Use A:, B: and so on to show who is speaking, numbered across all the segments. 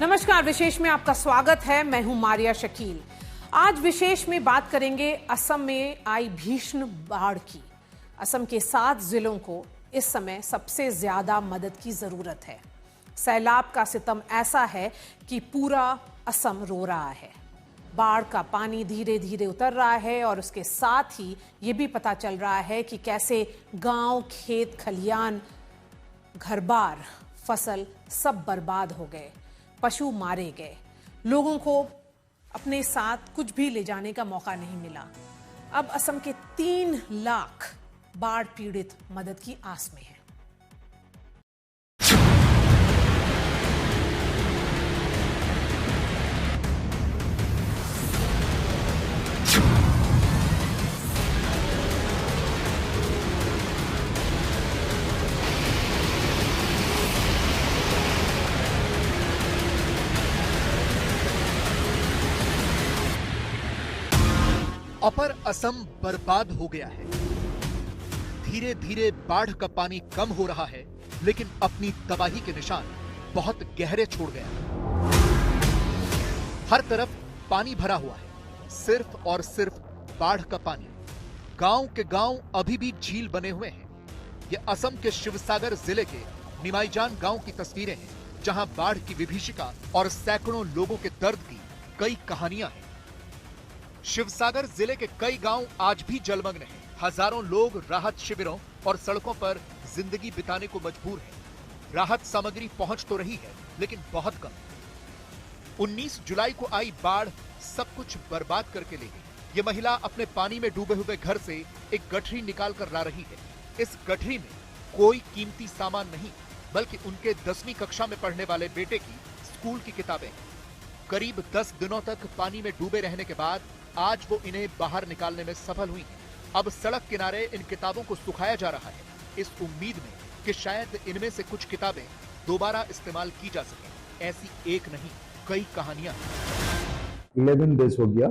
A: नमस्कार, विशेष में आपका स्वागत है। मैं हूं मारिया शकील। आज विशेष में बात करेंगे असम में आई भीषण बाढ़ की। असम के 7 जिलों को इस समय सबसे ज्यादा मदद की जरूरत है। सैलाब का सितम ऐसा है कि पूरा असम रो रहा है। बाढ़ का पानी धीरे धीरे उतर रहा है और उसके साथ ही ये भी पता चल रहा है कि कैसे गांव, खेत खलियान, घरबार, फसल सब बर्बाद हो गए, पशु मारे गए, लोगों को अपने साथ कुछ भी ले जाने का मौका नहीं मिला। अब असम के 3 लाख बाढ़ पीड़ित मदद की आस में हैं।
B: अपर असम बर्बाद हो गया है। धीरे धीरे बाढ़ का पानी कम हो रहा है, लेकिन अपनी तबाही के निशान बहुत गहरे छोड़ गया। हर तरफ पानी भरा हुआ है, सिर्फ और सिर्फ बाढ़ का पानी। गांव के गांव अभी भी झील बने हुए हैं। ये असम के शिवसागर जिले के निमाईजान गांव की तस्वीरें हैं, जहां बाढ़ की विभीषिका और सैकड़ों लोगों के दर्द की कई कहानियां हैं। शिवसागर जिले के कई गांव आज भी जलमग्न हैं। हजारों लोग राहत शिविरों और सड़कों पर जिंदगी बिताने को मजबूर हैं। राहत सामग्री पहुंच तो रही है, लेकिन बहुत कम। 19 जुलाई को आई बाढ़ सब कुछ बर्बाद करके ले गई। ये महिला अपने पानी में डूबे हुए घर से एक गठरी निकाल कर ला रही है। इस गठरी में कोई कीमती सामान नहीं, बल्कि उनके 10वीं कक्षा में पढ़ने वाले बेटे की स्कूल की किताबें। करीब 10 दिनों तक पानी में डूबे रहने के बाद आज वो इन्हें बाहर निकालने में सफल हुई हैं। अब सड़क किनारे इन किताबों को सुखाया जा रहा है, इस उम्मीद में कि शायद इनमें से कुछ किताबें दोबारा इस्तेमाल की जा सकें। ऐसी एक नहीं, कई कहानियां।
C: 11 डेज हो गया,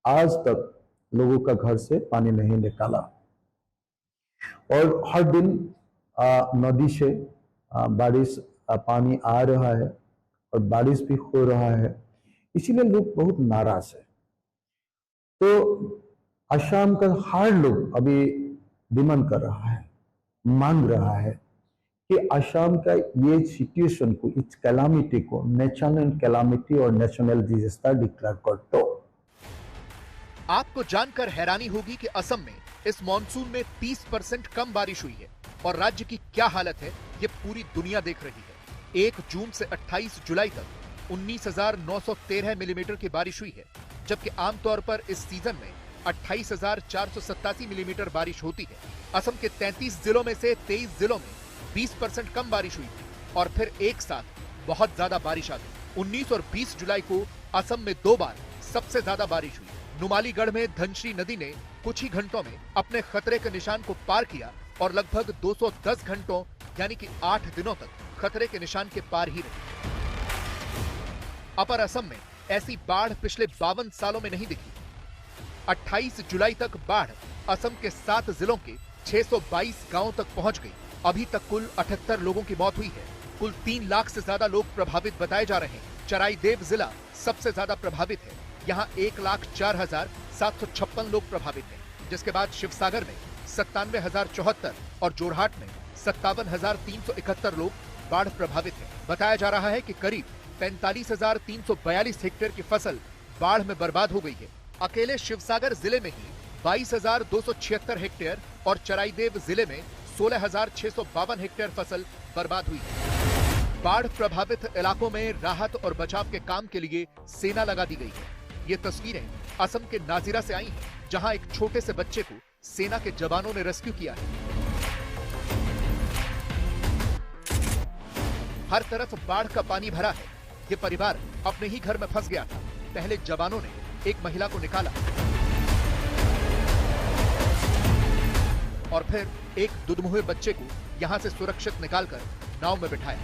C: आज तक लोगों का घर से पानी नहीं निकाला और हर दिन नदी से बारिश पानी आ रहा है और बारिश भी हो रहा है, इसीलिए लोग बहुत नाराज है। तो असम का हर लोग अभी डिमांड कर रहा है, मांग रहा है कि असम का ये सिचुएशन को, इस कैलामिटी को नेशनल कैलामिटी और नेशनल डिजास्टर डिक्लेयर कर दो।
B: आपको जानकर हैरानी होगी कि असम में इस मॉनसून में 30% कम बारिश हुई है और राज्य की क्या हालत है ये पूरी दुनिया देख रही है। 1 जून से 28 जुलाई तक 19,913 मिलीमीटर की बारिश हुई है, जबकि आमतौर पर इस सीजन में 28,487 मिलीमीटर बारिश होती है। असम के 33 जिलों में से 23 जिलों में 20% कम बारिश हुई थी और फिर एक साथ बहुत ज्यादा बारिश आ गई। 19 और 20 जुलाई को असम में 2 बार सबसे ज्यादा बारिश हुई। नुमालीगढ़ में धनश्री नदी ने कुछ ही घंटों में अपने खतरे के निशान को पार किया और लगभग 210 घंटों यानी कि 8 दिनों तक खतरे के निशान के पार ही रही। अपर असम में ऐसी बाढ़ पिछले 52 सालों में नहीं दिखी। 28 जुलाई तक बाढ़ असम के 7 जिलों के 622 गांवों तक पहुंच गई। अभी तक कुल 78 लोगों की मौत हुई है। कुल 3 लाख से ज्यादा लोग प्रभावित बताए जा रहे हैं। चराईदेव जिला सबसे ज्यादा प्रभावित है। यहाँ 1,04,756 लोग प्रभावित हैं, जिसके बाद शिवसागर में 97,074 और जोरहाट में 57,371 लोग बाढ़ प्रभावित हैं। बताया जा रहा है कि करीब 45,342 हेक्टेयर की फसल बाढ़ में बर्बाद हो गई है। अकेले शिवसागर जिले में ही 22,276 हेक्टेयर और चराईदेव जिले में 16,652 हेक्टेयर फसल बर्बाद हुई है। बाढ़ प्रभावित इलाकों में राहत और बचाव के काम के लिए सेना लगा दी गई है। ये तस्वीरें असम के नाजिरा से आई हैं, जहां एक छोटे से बच्चे को सेना के जवानों ने रेस्क्यू किया है। हर तरफ बाढ़ का पानी भरा है। ये परिवार अपने ही घर में फंस गया था। पहले जवानों ने एक महिला को निकाला और फिर एक दुधमुहे बच्चे को यहां से सुरक्षित निकालकर नाव में बिठाया।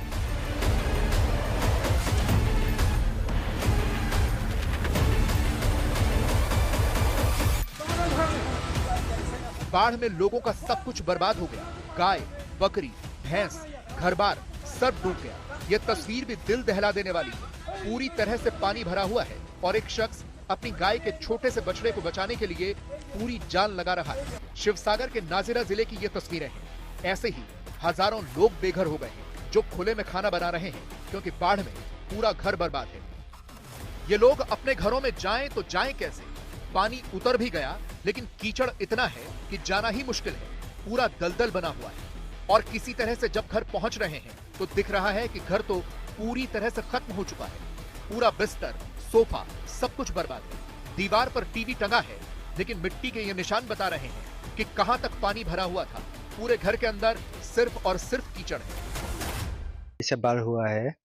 B: बाढ़ में लोगों का सब कुछ बर्बाद हो गया। गाय, बकरी, भैंस, घरबार सब डूब गया। ये तस्वीर भी दिल दहला देने वाली है। पूरी तरह से पानी भरा हुआ है और एक शख्स अपनी गाय के छोटे से बछड़े को बचाने के लिए पूरी जान लगा रहा है। शिवसागर के नाजिरा जिले की ये तस्वीरें हैं। ऐसे ही हजारों लोग बेघर हो गए हैं जो खुले में खाना बना रहे हैं क्योंकि बाढ़ में पूरा घर बर्बाद है। ये लोग अपने घरों में जाएं तो जाएं कैसे? पानी उतर भी गया लेकिन कीचड़ इतना है कि जाना ही मुश्किल है। पूरा दलदल बना हुआ है और किसी तरह से जब घर पहुंच रहे हैं तो दिख रहा है कि घर तो पूरी तरह से खत्म हो चुका है। पूरा बिस्तर, सोफा, सब कुछ बर्बाद है। दीवार पर टीवी टंगा है लेकिन मिट्टी के ये निशान बता रहे हैं कि कहां तक पानी भरा हुआ था। पूरे घर के अंदर सिर्फ और सिर्फ कीचड़ है।
D: इसे बाढ़ हुआ है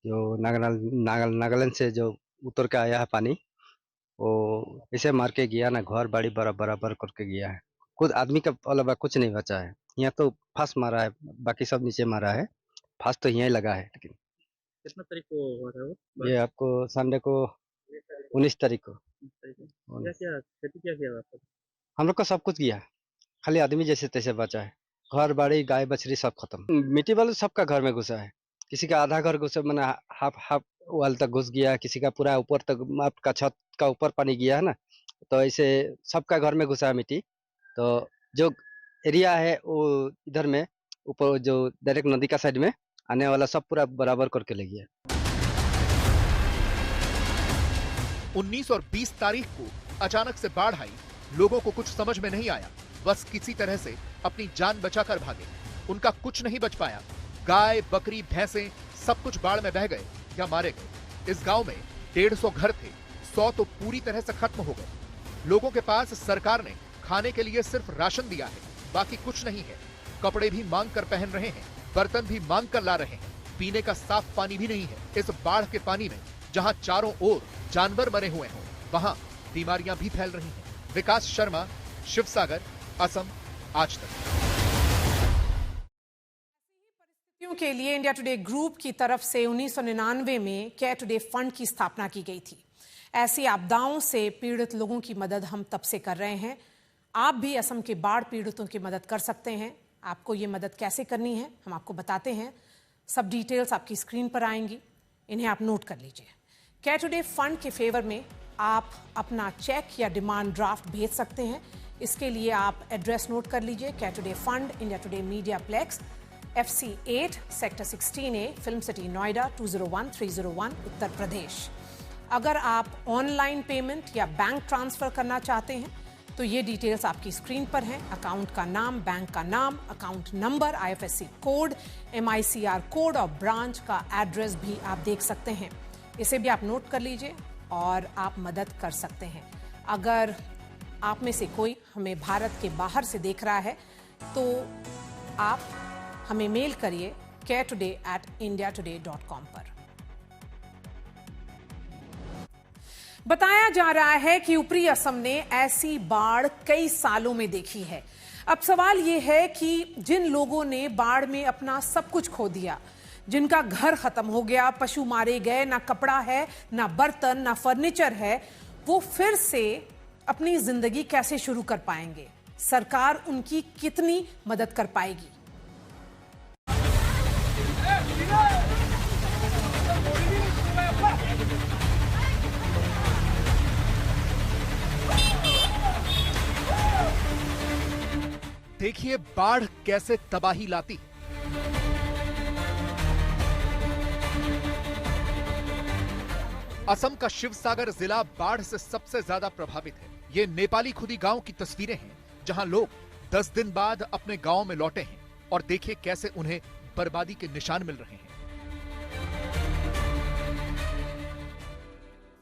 D: जो नागालैंड से जो उतर के आया है पानी, वो इसे मार के गया ना, घर बाड़ी बराबर करके गया है। खुद आदमी का अलावा कुछ नहीं बचा है। यहाँ तो फांस मारा है, बाकी सब नीचे मारा है। फांस तो यहीं लगा है। लेकिन
E: कितना तारीख को हुआ था वो?
D: ये आपको संडे को 19 तारीख को।
E: क्या खेती क्या किया आपका?
D: हम लोग का सब कुछ गया, खाली आदमी जैसे तैसे बचा है। घर बाड़ी गाय बछड़ी सब खत्म। मिट्टी वाले सबका घर में घुसा है। किसी का आधा घर घुसा, मैंने हाफ वाल तक घुस गया, किसी का पूरा ऊपर तक, आपका छत का ऊपर पानी गया है ना, तो ऐसे सबका घर में घुसा है मिट्टी। तो जो एरिया है वो इधर में ऊपर जो डायरेक्ट नदी का साइड में आने वाला सब पूरा बराबर करके ले गया।
B: 19 और 20 तारीख को अचानक से बाढ़ आई। लोगों को कुछ समझ में नहीं आया, बस किसी तरह से अपनी जान बचाकर भागे। उनका कुछ नहीं बच पाया। गाय, बकरी, भैंसें सब कुछ बाढ़ में बह गए या मारे गए। इस गांव में 150 घर थे, 100 तो पूरी तरह से खत्म हो गए। लोगों के पास सरकार ने खाने के लिए सिर्फ राशन दिया है, बाकी कुछ नहीं है। कपड़े भी मांग कर पहन रहे हैं, बर्तन भी मांग कर ला रहे हैं। पीने का साफ पानी भी नहीं है। इस बाढ़ के पानी में जहां चारों ओर जानवर मरे हुए हों, वहां बीमारियां भी फैल रही हैं। विकास शर्मा, शिवसागर, असम, आज तक।
A: परिस्थितियों के लिए इंडिया टुडे ग्रुप की तरफ से 1999 में केयर टुडे फंड की स्थापना की गई थी। ऐसी आपदाओं से पीड़ित लोगों की मदद हम तब से कर रहे हैं। आप भी असम के बाढ़ पीड़ितों की मदद कर सकते हैं। आपको ये मदद कैसे करनी है हम आपको बताते हैं। सब डिटेल्स आपकी स्क्रीन पर आएंगी, इन्हें आप नोट कर लीजिए। केयर टुडे फंड के फेवर में आप अपना चेक या डिमांड ड्राफ्ट भेज सकते हैं। इसके लिए आप एड्रेस नोट कर लीजिए। Care Today Fund, India Today Mediaplex, FC 8, sector 16A, Film City, Noida 201301, Uttar Pradesh. अगर आप ऑनलाइन पेमेंट या बैंक ट्रांसफर करना चाहते हैं तो ये डिटेल्स आपकी स्क्रीन पर हैं। अकाउंट का नाम, बैंक का नाम, account number, IFSC code, MICR code और ब्रांच का एड्रेस भी आप देख सकते हैं। इसे भी आप नोट कर लीजिए और आप मदद कर सकते हैं। अगर आप में से कोई हमें भारत के बाहर से देख रहा है तो आप हमें मेल करिए caretoday@indiatoday.com पर। बताया जा रहा है कि ऊपरी असम ने ऐसी बाढ़ कई सालों में देखी है। अब सवाल यह है कि जिन लोगों ने बाढ़ में अपना सब कुछ खो दिया, जिनका घर खत्म हो गया, पशु मारे गए, ना कपड़ा है, ना बर्तन, ना फर्नीचर है, वो फिर से अपनी जिंदगी कैसे शुरू कर पाएंगे? सरकार उनकी कितनी मदद कर पाएगी?
B: देखिए बाढ़ कैसे तबाही लाती। असम का शिवसागर जिला बाढ़ से सबसे ज्यादा प्रभावित है। ये नेपाली खुदी गांव की तस्वीरें हैं जहां लोग 10 दिन बाद अपने गांव में लौटे हैं और देखिए कैसे उन्हें बर्बादी के निशान मिल रहे हैं।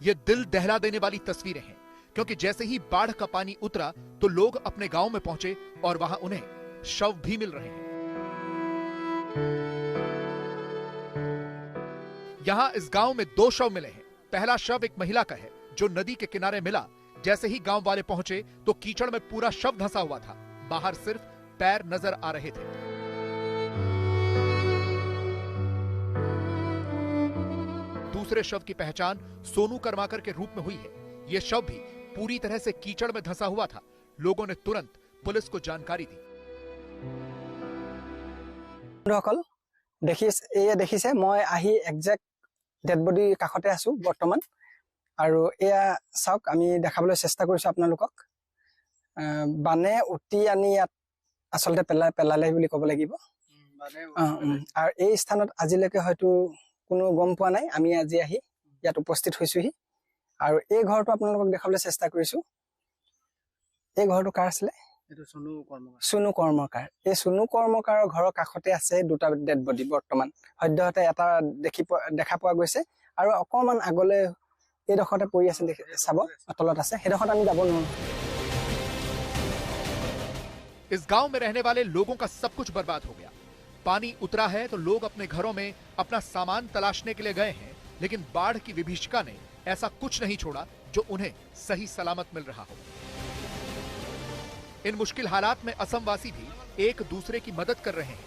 B: ये दिल दहला देने वाली तस्वीरें हैं क्योंकि जैसे ही बाढ़ का पानी उतरा तो लोग अपने गांव में पहुंचे और वहां उन्हें शव भी मिल रहे हैं। यहां इस गांव में 2 शव मिले हैं। पहला शव एक महिला का है जो नदी के किनारे मिला। जैसे ही गांव वाले पहुंचे तो कीचड़ में पूरा शव धंसा हुआ था, बाहर सिर्फ पैर नजर आ रहे थे। दूसरे शव की पहचान सोनू कर्माकर के रूप में हुई है। यह शव भी पूरी तरह से कीचड़ में धंसा हुआ था। लोगों ने तुरंत पुलिस को जानकारी दी।
F: रकल এয়া দেখিছে মই আহি একজেক্ট ডেড বডি কাষতে আছো বৰ্তমান আৰু এয়া চাওক আমি দেখাবলৈ চেষ্টা কৰিছো আপোনালোকক বানে উটি আনি ইয়াত আচলতে পেলালে বুলি ক'ব লাগিব আৰু এই স্থানত আজিলৈকে হয়তো কোনো গম পোৱা নাই আমি আজি আহি ইয়াত উপস্থিত হৈছোহি আৰু এই ঘৰটো আপোনালোকক দেখাবলৈ চেষ্টা কৰিছো এই ঘৰটো কাৰ আছিলে সুনু কৰ্মকাৰ এই সুনু কৰ্মকাৰৰ ঘৰৰ কাষতে আছে দুটা ডেড বডি বৰ্তমান সদ্যহতে এটা দেখা পোৱা গৈছে আৰু অকমান আগলে এই ডখৰতে পৰি আছে চাব তলত আছে হেডখত আমি যাব নোৱাৰো
B: इस गांव में रहने वाले लोगों का सब कुछ बर्बाद हो गया। पानी उतरा है तो लोग अपने घरों में अपना सामान तलाशने के लिए गए हैं, लेकिन बाढ़ की विभीषिका ने ऐसा कुछ नहीं छोड़ा जो उन्हें सही सलामत मिल रहा हो। इन मुश्किल हालात में असमवासी भी एक दूसरे की मदद कर रहे हैं।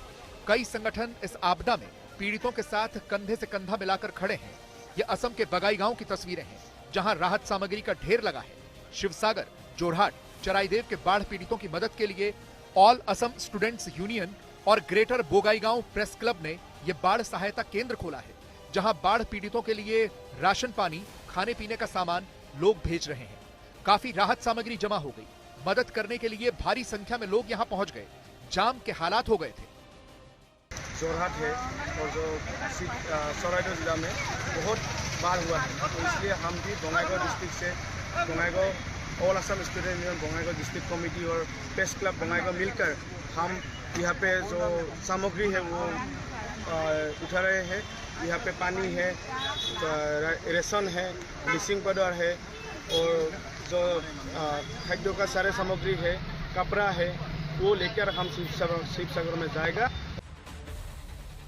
B: कई संगठन इस आपदा में पीड़ितों के साथ कंधे से कंधा मिलाकर खड़े हैं। ये असम के बगाई गांव की तस्वीरें हैं, जहां राहत सामग्री का ढेर लगा है। शिवसागर, जोरहाट, चराईदेव के बाढ़ पीड़ितों की मदद के लिए ऑल असम स्टूडेंट्स यूनियन और ग्रेटर बोगाईगांव प्रेस क्लब ने यह बाढ़ सहायता केंद्र खोला है, जहां बाढ़ पीड़ितों के लिए राशन पानी, खाने पीने का सामान लोग भेज रहे हैं। काफी राहत सामग्री जमा हो गई। मदद करने के लिए भारी संख्या में लोग यहां पहुंच गए। जाम के हालात हो गए थे।
G: जोरहाट है और जो सराइदेव जिला में बहुत बाढ़ हुआ है, तो इसलिए हम भी बंगाईगांव डिस्ट्रिक्ट से Bongaigaon all Assam student union Bongaigaon district committee और प्रेस क्लब बंगाईगांव मिलकर हम यहाँ पे जो सामग्री है वो उठा रहे हैं। यहाँ पे पानी है, रेशन है, ब्लीचिंग पाउडर है और जो खाद्य का सारे सामग्री है, कपड़ा है, वो लेकर हम शिवसागर में जाएगा।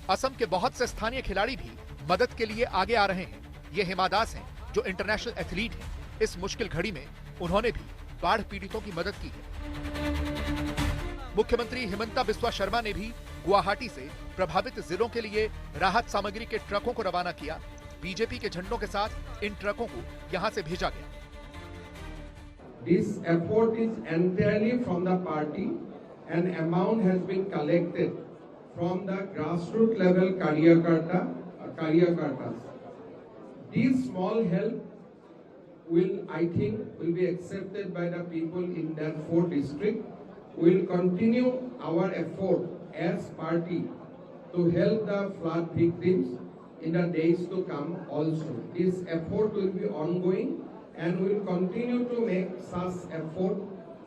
B: असम के बहुत से स्थानीय खिलाड़ी भी मदद के लिए आगे आ रहे हैं। ये हिमा दास हैं, जो इंटरनेशनल एथलीट हैं। इस मुश्किल घड़ी में उन्होंने भी बाढ़ पीड़ितों की मदद की है। मुख्यमंत्री हिमंता बिस्वा शर्मा ने भी गुवाहाटी से प्रभावित जिलों के लिए राहत सामग्री के ट्रकों को रवाना किया। बीजेपी के झंडों के साथ इन ट्रकों को यहां से भेजा गया।
H: This effort is entirely from the party. An amount has been collected from the grassroots level Karyakartas. This small help I think will be accepted by the people in that 4 district. We will continue our effort as party to help the flood victims in the days to come also. This effort will be ongoing and we will continue to make such effort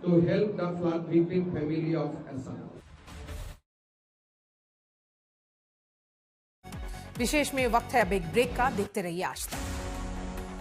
H: to help the flood victim family of Assam.
A: विशेष में वक्त है अब एक break का। देखते रहिए आज तक।